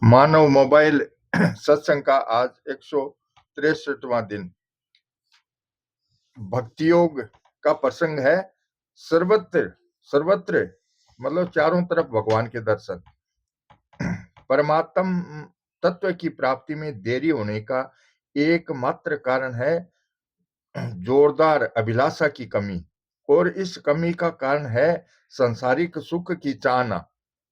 मानव mobile सत्संग का आज 163वां दिन भक्ति योग का प्रसंग है। सर्वत्र सर्वत्र मतलब चारों तरफ भगवान के दर्शन। परमात्म तत्व की प्राप्ति में देरी होने का एकमात्र कारण है जोरदार अभिलाषा की कमी, और इस कमी का कारण है संसारिक सुख की चाहना।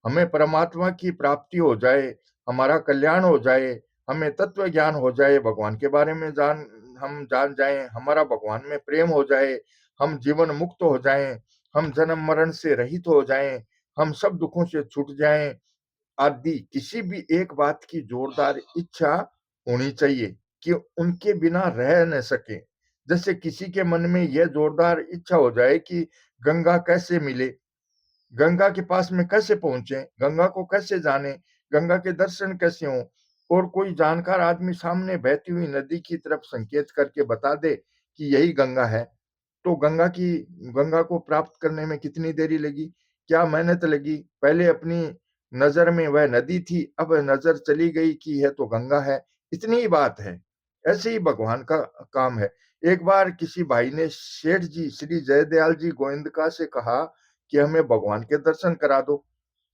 हमें परमात्मा की प्राप्ति हो जाए, हमारा कल्याण हो जाए, हमें तत्व ज्ञान हो जाए, भगवान के बारे में हम जान जाएं, हमारा भगवान में प्रेम हो जाए, हम जीवन मुक्त हो जाएं, हम जन्म मरण से रहित हो जाएं, हम सब दुखों से छूट जाएं, आदि किसी भी एक बात की जोरदार इच्छा होनी चाहिए कि उनके बिना रह न सके। जैसे किसी के मन में यह जोरदार इच्छा हो जाए कि गंगा कैसे मिले, गंगा के पास में कैसे पहुंचे, गंगा को कैसे जाने, गंगा के दर्शन कैसे हों, और कोई जानकार आदमी सामने बहती हुई नदी की तरफ संकेत करके बता दे कि यही गंगा है, तो गंगा को प्राप्त करने में कितनी देरी लगी, क्या मेहनत लगी। पहले अपनी नजर में वह नदी थी, अब नजर चली गई कि यह तो गंगा है। इतनी ही बात है। ऐसे ही भगवान का काम है। एक बार किसी भाई ने सेठ जी श्री जयदयाल जी गोविंदका से कहा कि हमें भगवान के दर्शन करा दो।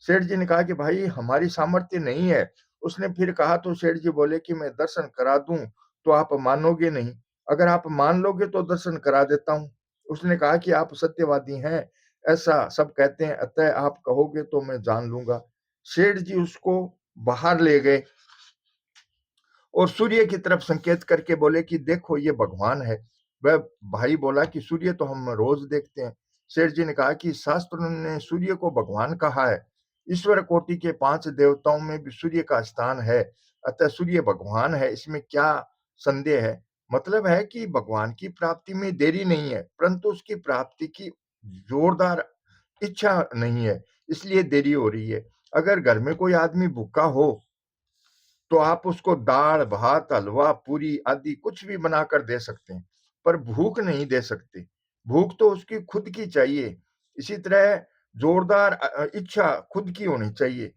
सेठ जी ने कहा कि भाई हमारी सामर्थ्य नहीं है। उसने फिर कहा तो सेठ जी बोले कि मैं दर्शन करा दूं तो आप मानोगे नहीं, अगर आप मान लोगे तो दर्शन करा देता हूं। उसने कहा कि आप सत्यवादी हैं, ऐसा सब कहते हैं, अतः आप कहोगे तो मैं जान लूंगा। सेठ जी उसको बाहर ले गए और सूर्य की तरफ संकेत करके बोले कि देखो ये भगवान है। वह भाई बोला कि सूर्य तो हम रोज देखते हैं। सेठ जी ने कहा कि शास्त्रों ने सूर्य को भगवान कहा है, ईश्वर कोटि के 5 देवताओं में भी सूर्य का स्थान है, अतः सूर्य भगवान है, इसमें क्या संदेह है। मतलब है कि भगवान की प्राप्ति में देरी नहीं है, परंतु उसकी प्राप्ति की जोरदार इच्छा नहीं है, इसलिए देरी हो रही है। अगर घर में कोई आदमी भूखा हो तो आप उसको दाल भात हलवा पूरी आदि कुछ भी बनाकर दे सकते हैं, पर भूख नहीं दे सकते। भूख तो उसकी खुद की चाहिए। इसी तरह जोरदार इच्छा खुद की होनी चाहिए।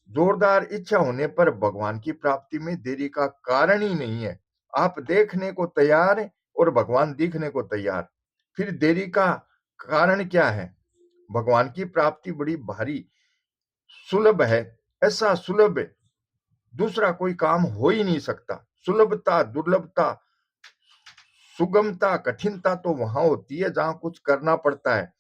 जोरदार इच्छा होने पर भगवान की प्राप्ति में देरी का कारण ही नहीं है। आप देखने को तैयार और भगवान दिखने को तैयार, फिर देरी का कारण क्या है। भगवान की प्राप्ति बड़ी भारी सुलभ है, ऐसा सुलभ दूसरा कोई काम हो ही नहीं सकता। सुलभता दुर्लभता सुगमता कठिनता तो वहां होती है जहां कुछ करना पड़ता है,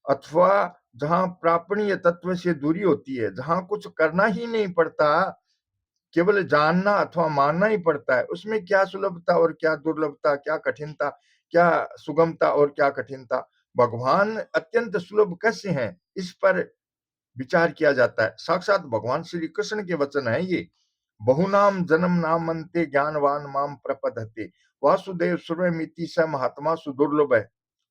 अथवा जहां प्रापणीय तत्व से दूरी होती है, जहां कुछ करना ही नहीं पड़ता, केवल जानना अथवा मानना ही पड़ता है। उसमें क्या सुलभता और क्या दुर्लभता, क्या कठिनता, क्या सुगमता और क्या कठिनता। भगवान अत्यंत सुलभ कैसे हैं, इस पर विचार किया जाता है। साक्षात भगवान श्री कृष्ण के वचन है ये। बहुनाम जन्म नामन्ते ज्ञानवान माम प्रपद्यते वासुदेव सर्वमिति स महात्मा सुदुर्लभ है।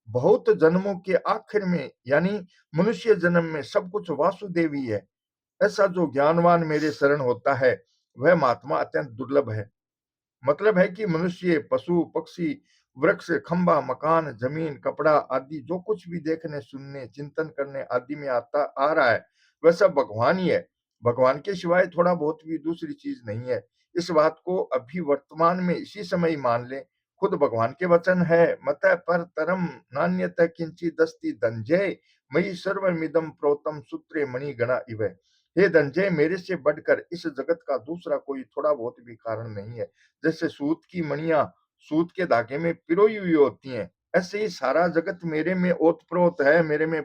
बहुत जन्मों के आखिर में यानी मनुष्य जन्म में सब कुछ वासुदेव ही है। ऐसा जो ज्ञानवान मेरे शरण होता है वह महात्मा अत्यंत दुर्लभ है। मतलब है कि मनुष्य पशु पक्षी वृक्ष खंबा मकान जमीन कपड़ा आदि जो कुछ भी देखने सुनने चिंतन करने आदि में आता आ रहा है वह सब भगवान ही है। भगवान के सिवाय थोड़ा बहुत भी दूसरी चीज नहीं है। इस बात को अभी वर्तमान में इसी समय मान ले। खुद भगवान के वचन है, मत पर तरम नान्यत किंचित दस्ति धनंजय मयि सर्वमिदं प्रोतम सूत्रे मणिगणा इव। हे धनंजय, मेरे से बढ़कर इस जगत का दूसरा कोई थोड़ा बहुत भी कारण नहीं है। जैसे सूत की मणियां सूत के धागे में पिरोई हुई होती हैं, ऐसे ही सारा जगत मेरे में ओतप्रोत है, मेरे में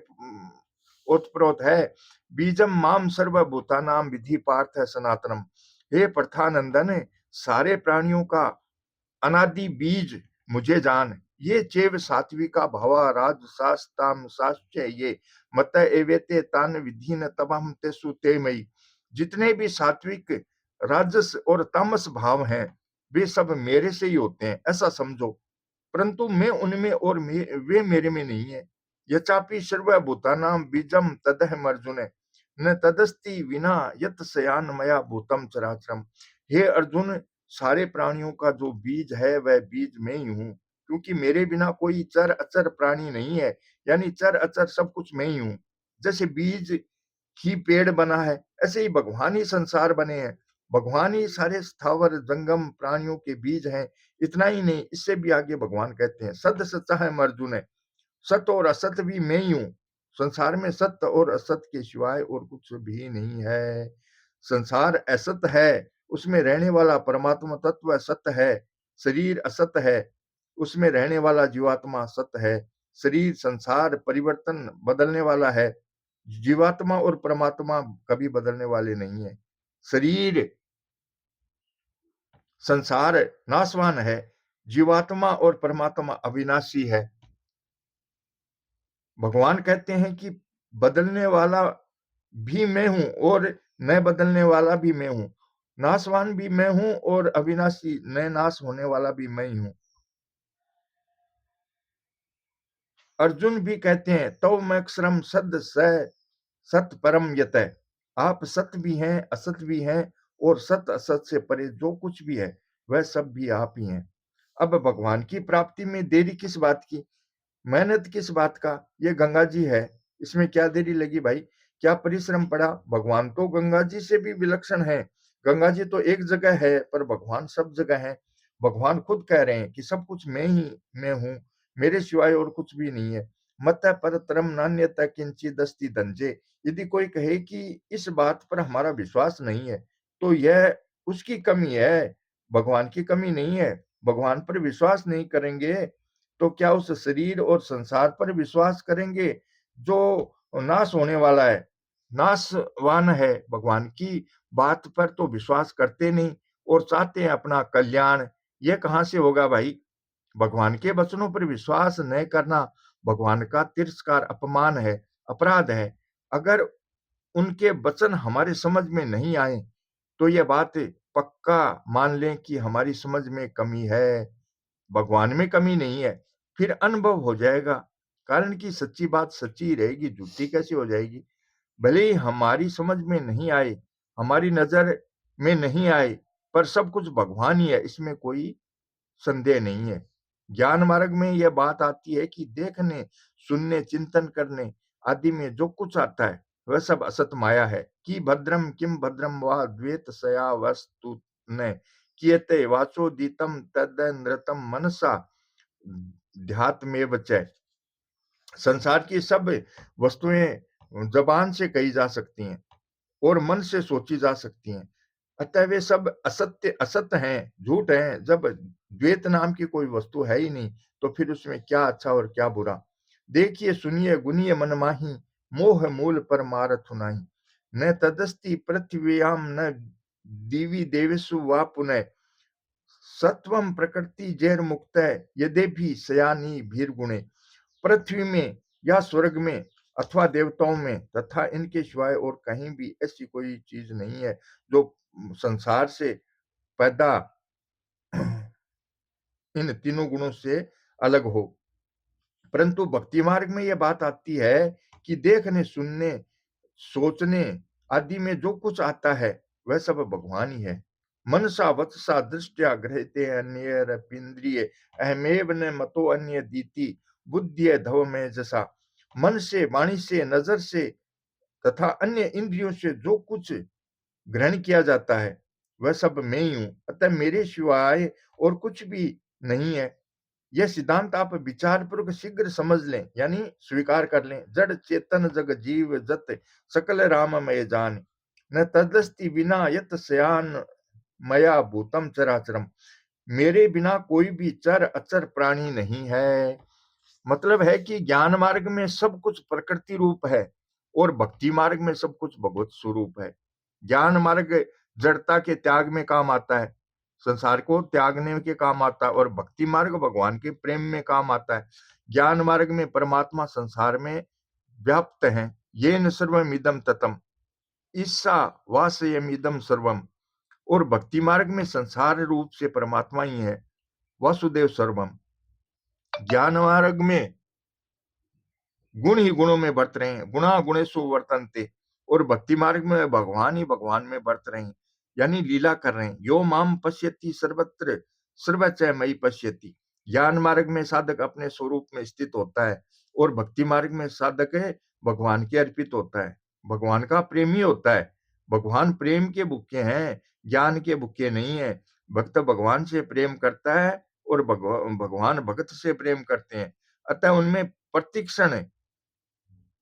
ओतप्रोत है। बीजम माम सर्वभूतानाम विधि पार्थ है सनातनम। हे प्रथानंदन, सारे प्राणियों का अनादि बीज मुझे जान। ये चैव सात्विका भवा राजसास्ताम साश्च ये मत एवेते तान विधीन तबहम तेसु ते मई। जितने भी सात्विक राजस और तामस भाव हैं वे सब मेरे से ही होते हैं, ऐसा समझो। परंतु मैं उनमें और वे मेरे में नहीं है। यचापि सर्वभूतानां बीजम तदहम अर्जुन न तदस्ति विना यत सयान मया भूतम चराचरम। हे अर्जुन, सारे प्राणियों का जो बीज है वह बीज मैं ही हूँ, क्योंकि मेरे बिना कोई चर अचर प्राणी नहीं है। यानी चर अचर सब कुछ मैं ही हूँ। जैसे बीज ही पेड़ बना है, ऐसे ही भगवान ही संसार बने हैं। भगवान ही सारे स्थावर जंगम प्राणियों के बीज हैं। इतना ही नहीं, इससे भी आगे भगवान कहते हैं, सद सच्चा है अर्जुन है, सत और असत भी मैं ही हूं। संसार में सत्य और असत के सिवाय और कुछ भी नहीं है। संसार असत है, उसमें रहने वाला परमात्मा तत्व सत्य है। शरीर असत है, उसमें रहने वाला जीवात्मा सत्य है। शरीर संसार परिवर्तन बदलने वाला है, जीवात्मा और परमात्मा कभी बदलने वाले नहीं है। शरीर संसार नाशवान है, जीवात्मा और परमात्मा अविनाशी है। भगवान कहते हैं कि बदलने वाला भी मैं हूं और न बदलने वाला भी मैं हूं, नाशवान भी मैं हूं और अविनाशी न नाश होने वाला भी मैं ही हूं। अर्जुन भी कहते हैं, तो मैं अक्षरम सद स सत परम यत। आप सत्य भी हैं, असत भी हैं, और सत असत से परे जो कुछ भी है वह सब भी आप ही हैं। अब भगवान की प्राप्ति में देरी किस बात की, मेहनत किस बात का? ये गंगा जी है, इसमें क्या देरी लगी भाई? क्या परिश्रम पड़ा? भगवान तो गंगा जी से भी विलक्षण है। गंगा जी तो एक जगह है पर भगवान सब जगह है। भगवान खुद कह रहे हैं कि सब कुछ मैं हूं, मेरे सिवाय और कुछ भी नहीं है। मत परतरम नान्यता किंचित अस्ति धनंजय। यदि कोई कहे कि इस बात पर हमारा विश्वास नहीं है, तो यह उसकी कमी है, भगवान की कमी नहीं है। भगवान पर विश्वास नहीं करेंगे तो क्या उस शरीर और संसार पर विश्वास करेंगे जो नाश होने वाला है, नाशवान है? भगवान की बात पर तो विश्वास करते नहीं और चाहते हैं अपना कल्याण। ये कहां से होगा भाई? भगवान के वचनों पर विश्वास न करना भगवान का तिरस्कार, अपमान है, अपराध है। अगर उनके वचन हमारे समझ में नहीं आए तो यह बात पक्का मान लें कि हमारी समझ में कमी है, भगवान में कमी नहीं है। फिर अनुभव हो जाएगा, कारण कि सच्ची बात सच्ची ही रहेगी, झूठी कैसे हो जाएगी? भले ही हमारी समझ में नहीं आए, हमारी नजर में नहीं आए, पर सब कुछ भगवान ही है, इसमें कोई संदेह नहीं है। ज्ञान मार्ग में यह बात आती है कि देखने, सुनने, चिंतन करने आदि में जो कुछ आता है वह सब असत माया है। कि भद्रम किम भद्रम वा द्वेत सया वस्तु न कियते वाचोदितम तद नृतम मनसा ध्यात्मेव च। संसार की सब वस्तुएं जबान से कही जा सकती हैं और मन से सोची जा सकती हैं, अतः वे सब असत्य असत हैं, झूठ हैं। जब द्वैत नाम की कोई वस्तु है ही नहीं तो फिर उसमें क्या अच्छा और क्या बुरा? देखिए सुनिए गुनिए मन माही, मोह मूल पर मारथु नाही। न तदस्ति पृथ्व्याम न दिवि देवेषु वा पुनः। सत्वम प्रकृति जैर मुक्त यद्यपि सयानी भीर गुणे। पृथ्वी में या स्वर्ग में अथवा देवताओं में तथा इनके सिवाय और कहीं भी ऐसी कोई चीज नहीं है जो संसार से पैदा इन तीनों गुणों से अलग हो। परंतु भक्ति मार्ग में यह बात आती है कि देखने, सुनने, सोचने आदि में जो कुछ आता है वह सब भगवान ही है। मनसा वचसा दृष्टया गृहीते अन्यरपीन्द्रिय अहमेव न मतो अन्य दीति बुद्धि धव में जसा। मन से, वाणी से, नजर से तथा अन्य इंद्रियों से जो कुछ ग्रहण किया जाता है वह सब मैं ही हूं, अतः मेरे सिवाय और कुछ भी नहीं है। यह सिद्धांत आप विचार पूर्वक शीघ्र समझ लें, यानी स्वीकार कर लें। जड़ चेतन जग जीव जत सकल राममय जान, न तदस्ति विना यत सयान मया भूतम चराचरम। मेरे बिना कोई भी चर अचर प्राणी नहीं है। मतलब है कि ज्ञान मार्ग में सब कुछ प्रकृति रूप है और भक्ति मार्ग में सब कुछ भगवत स्वरूप है। ज्ञान मार्ग जड़ता के त्याग में काम आता है, संसार को त्यागने के काम आता है, और भक्ति मार्ग भगवान के प्रेम में काम आता है। ज्ञान मार्ग में परमात्मा संसार में व्याप्त है, ये न सर्वमिदम ततम ईसा वासयमिदम सर्वम। और भक्ति मार्ग में संसार रूप से परमात्मा ही है, वासुदेव सर्वम। ज्ञान मार्ग में गुण ही गुणों में बरत रहे हैं, गुणा गुणेषु वर्तन्ते। और भक्ति मार्ग में भगवान ही भगवान में बरत रहे हैं, यानी लीला कर रहे हैं। यो माम पश्यति सर्वत्र सर्वच मयि पश्यति। ज्ञान मार्ग में साधक अपने स्वरूप में स्थित होता है और भक्ति मार्ग में साधक है भगवान के अर्पित होता है, भगवान का प्रेमी होता है। भगवान प्रेम के भूखे हैं, ज्ञान के भूखे नहीं हैं। भक्त भगवान से प्रेम करता है और भगवान भक्त से प्रेम करते हैं। अतः उनमें प्रतिक्षण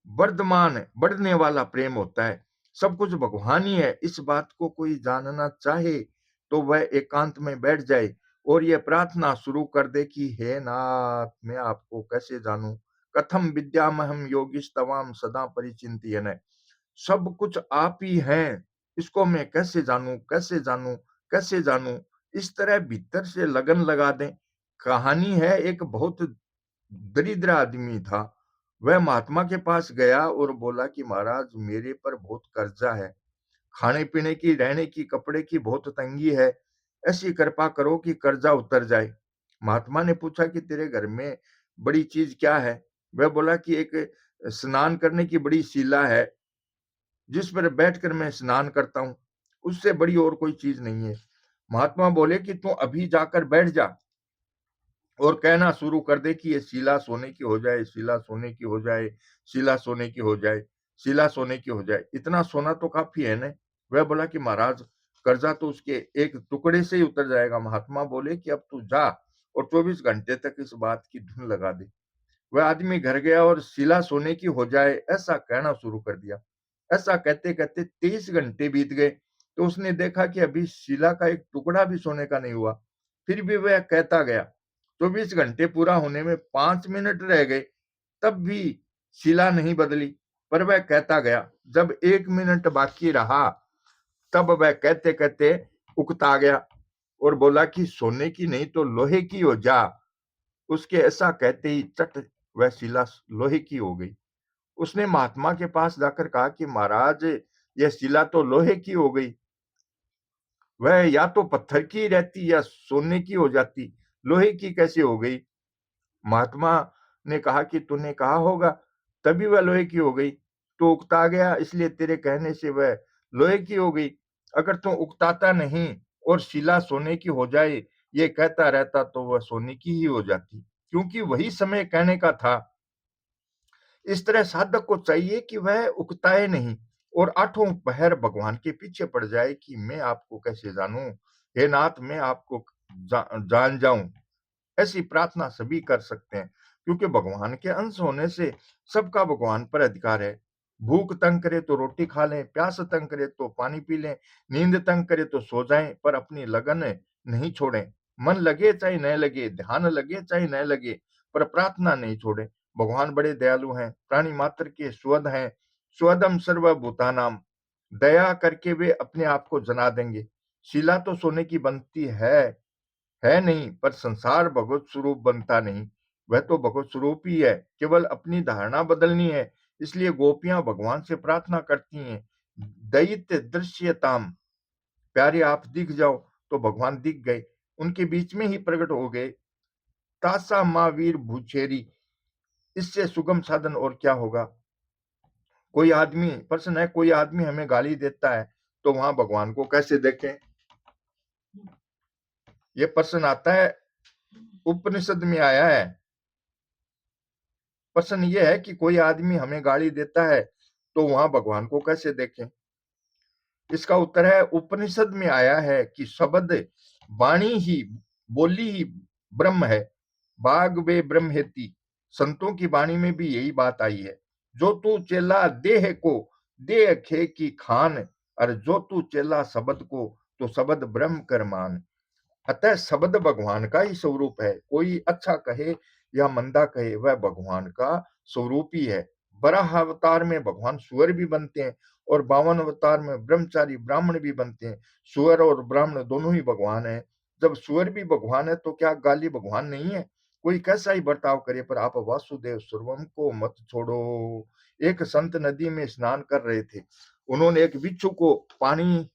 वर्धमान बढ़ने वाला प्रेम होता है। सब कुछ भगवान ही है, इस बात को कोई जानना चाहे तो वह एकांत में बैठ जाए और यह प्रार्थना शुरू कर दे कि हे नाथ, मैं आपको कैसे जानूं? कथम विद्यामहम योगिस्तवाम सदा परिचिंतयन्। सब कुछ आप ही हैं, इसको मैं कैसे जानूं, कैसे जानूं, कैसे जानूं? इस तरह भीतर से लगन लगा दें। कहानी है, एक बहुत दरिद्र आदमी था। वह महात्मा के पास गया और बोला कि महाराज, मेरे पर बहुत कर्जा है, खाने पीने की, रहने की, कपड़े की बहुत तंगी है। ऐसी कृपा करो कि कर्जा उतर जाए। महात्मा ने पूछा कि तेरे घर में बड़ी चीज क्या है? वह बोला कि एक स्नान करने की बड़ी शिला है, जिस पर बैठकर मैं स्नान करता हूँ, उससे बड़ी और कोई चीज नहीं है। महात्मा बोले कि तू अभी जाकर बैठ जा और कहना शुरू कर दे कि ये शिला सोने की हो जाए, शिला सोने की हो जाए, शिला सोने की हो जाए, शिला सोने की हो जाए। इतना सोना तो काफी है ना। वह बोला कि महाराज, कर्जा तो उसके एक टुकड़े से ही उतर जाएगा। महात्मा बोले कि अब तू जा और 24 घंटे तक इस बात की धुन लगा दे। वह आदमी घर गया और शिला सोने की हो जाए ऐसा कहना शुरू कर दिया। ऐसा कहते कहते 23 घंटे बीत गए तो उसने देखा कि अभी शिला का एक टुकड़ा भी सोने का नहीं हुआ। फिर भी वह कहता गया। 24 घंटे पूरा होने में 5 मिनट रह गए, तब भी शिला नहीं बदली, पर वह कहता गया। जब 1 मिनट बाकी रहा, तब वह कहते कहते उकता गया और बोला कि सोने की नहीं तो लोहे की हो जा। उसके ऐसा कहते ही चट वह शिला लोहे की हो गई। उसने महात्मा के पास जाकर कहा कि महाराज, यह शिला तो लोहे की हो गई। वह या तो पत्थर की रहती या सोने की हो जाती, लोहे की कैसे हो गई? महात्मा ने कहा कि तूने कहा होगा, तभी वह लोहे की हो गई। तू उकता गया, इसलिए तेरे कहने से वह लोहे की हो गई। अगर तू उकताता नहीं और शिला सोने की हो जाए ये कहता रहता तो वह सोने की ही हो जाती, क्योंकि वही समय कहने का था। इस तरह साधक को चाहिए कि वह उकताए नहीं और आठों पहर भगवान के पीछे पड़ जाए कि मैं आपको कैसे जानूं, हे नाथ, मैं आपको जान जाऊं। ऐसी प्रार्थना सभी कर सकते हैं, क्योंकि भगवान के अंश होने से सबका भगवान पर अधिकार है। भूख तंग करे तो रोटी खा लें, प्यास तंग करे तो पानी पी लें, नींद तंग करे तो सो जाएं, पर अपनी लगन नहीं छोड़ें। मन लगे चाहे न लगे, ध्यान लगे चाहे न लगे, पर प्रार्थना नहीं छोड़ें। भगवान बड़े दयालु हैं, प्राणी मात्र के स्वद हैं। स्वदम सर्वभूतानाम, दया करके वे अपने आप को जना देंगे। शिला तो सोने की बनती है नहीं, पर संसार भगवत स्वरूप बनता नहीं। वह तो भगवत स्वरूप ही है, केवल अपनी धारणा बदलनी है। इसलिए गोपियां भगवान से प्रार्थना करती हैं, दैत्य दृश्यताम, प्यारे आप दिख जाओ। तो भगवान दिख गए, उनके बीच में ही प्रकट हो गए। तासा महावीर भूचेरी, इससे सुगम साधन और क्या होगा? कोई आदमी प्रश्न है, कोई आदमी हमें गाली देता है तो वहां भगवान को कैसे देखें? ये प्रश्न आता है, उपनिषद में आया है। प्रश्न ये है कि कोई आदमी हमें गाली देता है तो वहां भगवान को कैसे देखें? इसका उत्तर है, उपनिषद में आया है कि शब्द, वाणी ही, बोली ही ब्रह्म है। बाग वे ब्रह्म हेती, संतों की वाणी में भी यही बात आई है। जो तू चेला देह को, देह खे की खान, और जो तू चेला शब्द को, तो शब्द ब्रह्म कर मान। अतः शब्द भगवान का ही स्वरूप है। कोई अच्छा कहे या मंदा कहे, वह भगवान का स्वरूप ही है। बराह अवतार में भगवान सुअर भी बनते हैं और 52 अवतार में ब्रह्मचारी ब्राह्मण भी बनते हैं। सुअर और ब्राह्मण दोनों ही भगवान है। जब सुअर भी भगवान है तो क्या गाली भगवान नहीं है? कोई कैसा ही बर्ताव करे, पर आप वासुदेव सर्वम को मत छोड़ो। एक संत नदी में स्नान कर रहे थे। उन्होंने एक बिच्छू को पानी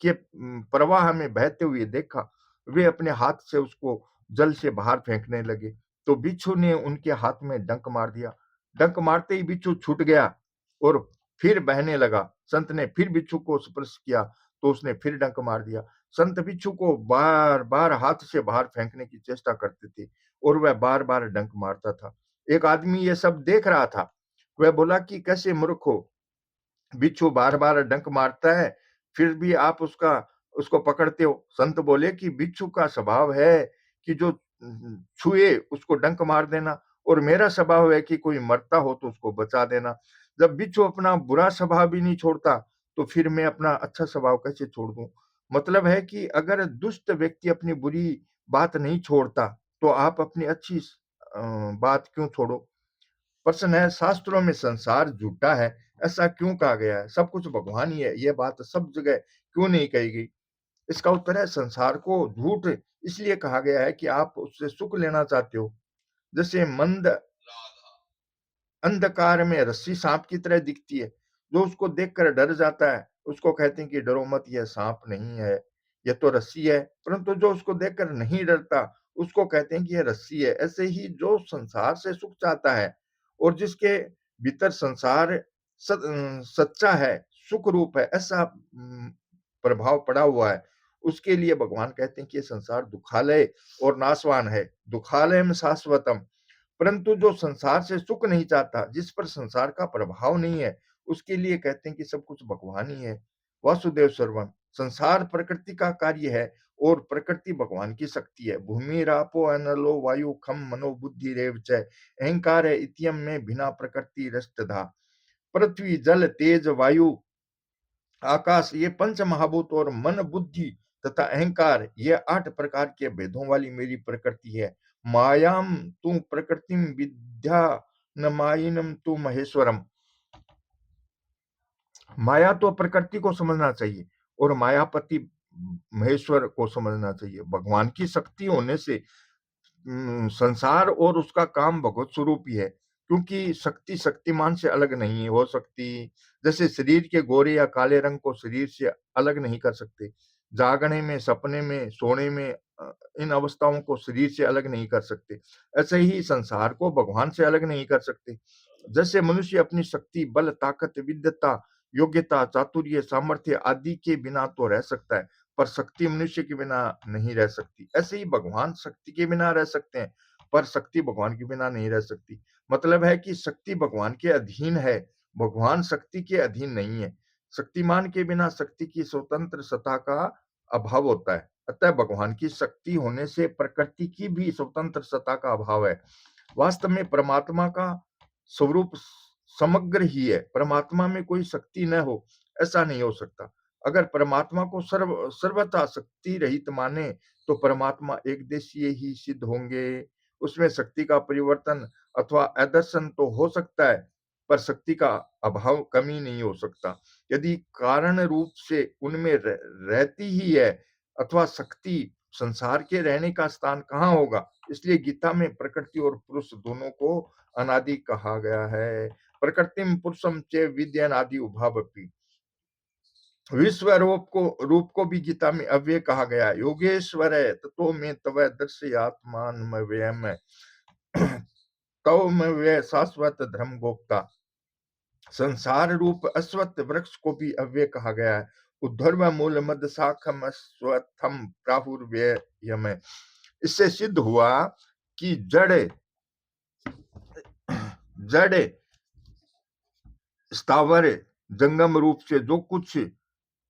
के प्रवाह में बहते हुए देखा। वे अपने हाथ से उसको जल से बाहर फेंकने लगे, तो बिच्छू ने उनके हाथ में डंक मार दिया। डंक मारते ही बिच्छू छूट गया और फिर बहने लगा। संत ने फिर बिच्छू को स्पर्श किया तो उसने फिर डंक मार दिया। संत बिच्छू को बार बार हाथ से बाहर फेंकने की चेष्टा करते थे और वह बार बार डंक मारता था। एक आदमी ये सब देख रहा था। वह बोला कि कैसे मूर्ख हो, बिच्छू बार बार डंक मारता है, फिर भी आप उसको पकड़ते हो। संत बोले कि बिच्छू का स्वभाव है कि जो छुए उसको डंक मार देना, और मेरा स्वभाव है कि कोई मरता हो तो उसको बचा देना। जब बिच्छू अपना बुरा स्वभाव भी नहीं छोड़ता, तो फिर मैं अपना अच्छा स्वभाव कैसे छोड़ दूँ? मतलब है कि अगर दुष्ट व्यक्ति अपनी बुरी बात नहीं छोड़ता, तो आप अपनी अच्छी बात क्यों छोड़ो? प्रश्न है, शास्त्रों में संसार झूठा है, ऐसा क्यों कहा गया है? सब कुछ भगवान ही है, ये बात सब जगह क्यों नहीं कही गई? इसका उत्तर है, संसार को झूठ इसलिए कहा गया है कि आप उससे सुख लेना चाहते हो। जैसे मंद अंधकार में रस्सी सांप की तरह दिखती है। जो उसको देखकर डर जाता है, उसको कहते हैं कि डरो मत, यह सांप नहीं है, यह तो रस्सी है। परंतु जो उसको देखकर नहीं डरता, उसको कहते हैं कि यह रस्सी है। ऐसे ही जो संसार से सुख चाहता है और जिसके भीतर संसार सच्चा है, सुख रूप है, ऐसा प्रभाव पड़ा हुआ है, उसके लिए भगवान कहते हैं कि ये संसार दुखालय और नाशवान है। दुखालयम शाश्वतम। परंतु जो संसार से सुख नहीं चाहता, जिस पर संसार का प्रभाव नहीं है, उसके लिए कहते हैं कि सब कुछ भगवान ही है। वासुदेव सर्वम। संसार प्रकृति का कार्य है और प्रकृति भगवान की शक्ति है। भूमि रापो अनलो वायु खम मनो बुद्धि रेव च अहंकार है इतियम में बिना प्रकृति रष्टधा। पृथ्वी जल तेज वायु आकाश, ये पंच महाभूत और मन बुद्धि तथा अहंकार, ये 8 प्रकार के भेदों वाली मेरी प्रकृति है। मायाम तू प्रकृतिम विद्या न मायिनम तू महेश्वरम। माया तो प्रकृति को समझना चाहिए और मायापति महेश्वर को समझना चाहिए। भगवान की शक्ति होने से संसार और उसका काम भगवत स्वरूप ही है, क्योंकि शक्ति शक्तिमान से अलग नहीं हो सकती। जैसे शरीर के गोरे या काले रंग को शरीर से अलग नहीं कर सकते, जागने में, सपने में, सोने में, इन अवस्थाओं को शरीर से अलग नहीं कर सकते। ऐसे ही संसार को भगवान से अलग नहीं कर सकते। जैसे मनुष्य अपनी शक्ति, बल, ताकत, विद्वता, योग्यता, चातुर्य, सामर्थ्य आदि के बिना तो रह सकता है, पर शक्ति मनुष्य के बिना नहीं रह सकती। ऐसे ही भगवान शक्ति के बिना रह सकते हैं, पर शक्ति भगवान के बिना नहीं रह सकती। मतलब है कि शक्ति भगवान के अधीन है, भगवान शक्ति के अधीन नहीं है। शक्तिमान के बिना शक्ति की स्वतंत्र सत्ता का अभाव होता है। अतः भगवान की शक्ति होने से प्रकृति की भी स्वतंत्र सत्ता का अभाव है। वास्तव में परमात्मा का स्वरूप समग्र ही है। परमात्मा में कोई शक्ति न हो, ऐसा नहीं हो सकता। अगर परमात्मा को सर्वथा शक्ति रहित माने, तो परमात्मा एक देशीय ही सिद्ध होंगे। उसमें शक्ति का परिवर्तन अथवा अदर्शन तो हो सकता है, पर शक्ति का अभाव कमी नहीं हो सकता। यदि कारण रूप से उनमें रहती ही है, अथवा शक्ति, संसार के रहने का स्थान कहाँ होगा? इसलिए गीता में प्रकृति और पुरुष दोनों को अनादि कहा गया है। प्रकृतिम पुरुषम च विद्यानादि उभावपि। विश्व रूप को भी गीता में अव्यय कहा गया है। योगेश्वर ततो में तव दर्शयात्मान व्ययम तव में व्यय शाश्वत धर्म गोप्ता। संसार रूप अश्वत्थ वृक्ष को भी अव्यय कहा गया है। उद्धर्व मूल मद शाखम अश्वत्थम प्राहुर्व्ययम। इससे सिद्ध हुआ कि जड़ जड़ स्थावर जंगम रूप से जो कुछ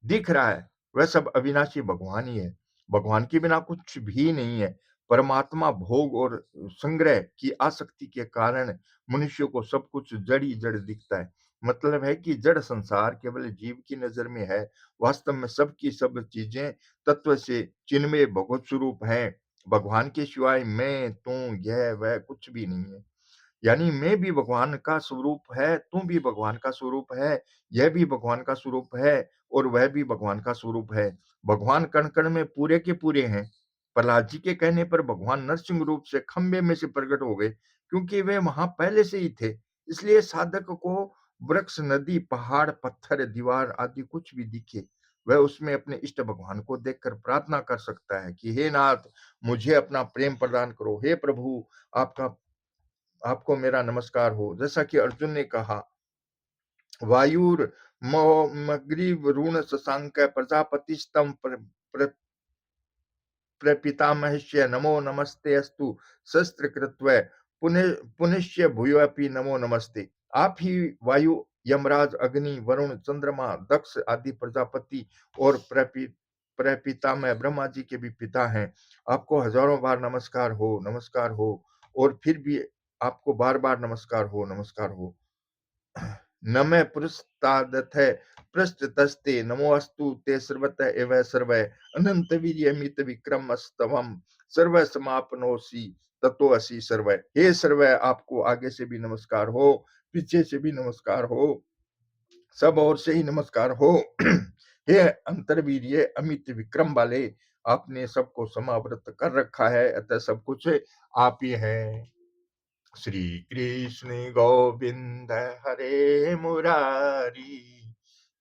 दिख रहा है, वह सब अविनाशी भगवान ही है। भगवान के बिना कुछ भी नहीं है। परमात्मा भोग और संग्रह की आसक्ति के कारण मनुष्य को सब कुछ जड़ ही जड़ दिखता है। मतलब है कि जड़ संसार केवल जीव की नजर में है। वास्तव में सब की सब चीजें तत्व से चिन्मय भगवत स्वरूप है। भगवान के सिवाय मैं, तू, यह वह कुछ भी नहीं है। यानी मैं भी भगवान का स्वरूप है, तू भी भगवान का स्वरूप है, यह भी भगवान का स्वरूप है और वह भी भगवान का स्वरूप है। भगवान कण-कण में पूरे के पूरे हैं। प्रहलाद जी के कहने पर भगवान नरसिंह रूप से खंबे में से प्रकट हो गए, क्योंकि वे वहां पहले से ही थे। इसलिए साधक को वृक्ष, नदी, पहाड़, पत्थर, दीवार आदि कुछ भी दिखे, वह उसमें अपने इष्ट भगवान को देखकर प्रार्थना कर सकता है कि हे नाथ, मुझे अपना प्रेम प्रदान करो। हे प्रभु, आपका आपको मेरा नमस्कार हो। जैसा कि अर्जुन ने कहा, वायुर मग्रीव ऋण शशांक प्रजापतिस्तम प्रपितामहस्य नमो नमस्ते अस्तु शस्त्र कृत्व पुनश्य भूयोपि नमो नमस्ते। आप ही वायु यमराज, अग्नि, वरुण, चंद्रमा, दक्ष आदि प्रजापति और प्रपितामह ब्रह्मा जी के भी पिता हैं। आपको हजारों बार नमस्कार हो और फिर भी आपको बार-बार नमस्कार हो। न मे पुरस्तादथ पृष्ठतस्ते नमोऽस्तु ते सर्वतः एव सर्वै अनंत वीर्यमित विक्रमस्तवम् सर्व समापनोसि ततो असि सर्वै। हे सर्वै, आपको आगे से भी नमस्कार हो, पीछे से भी नमस्कार हो, सब ओर से ही नमस्कार हो। हे अंतर्वीर्य अमित विक्रम वाले, आपने सबको समावृत कर रखा है, अतः सब कुछ आप ही हैं। श्री कृष्ण गोविंद हरे मुरारी,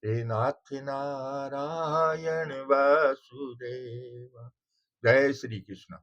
हे नाथ नारायण वासुदेव। जय श्री कृष्ण।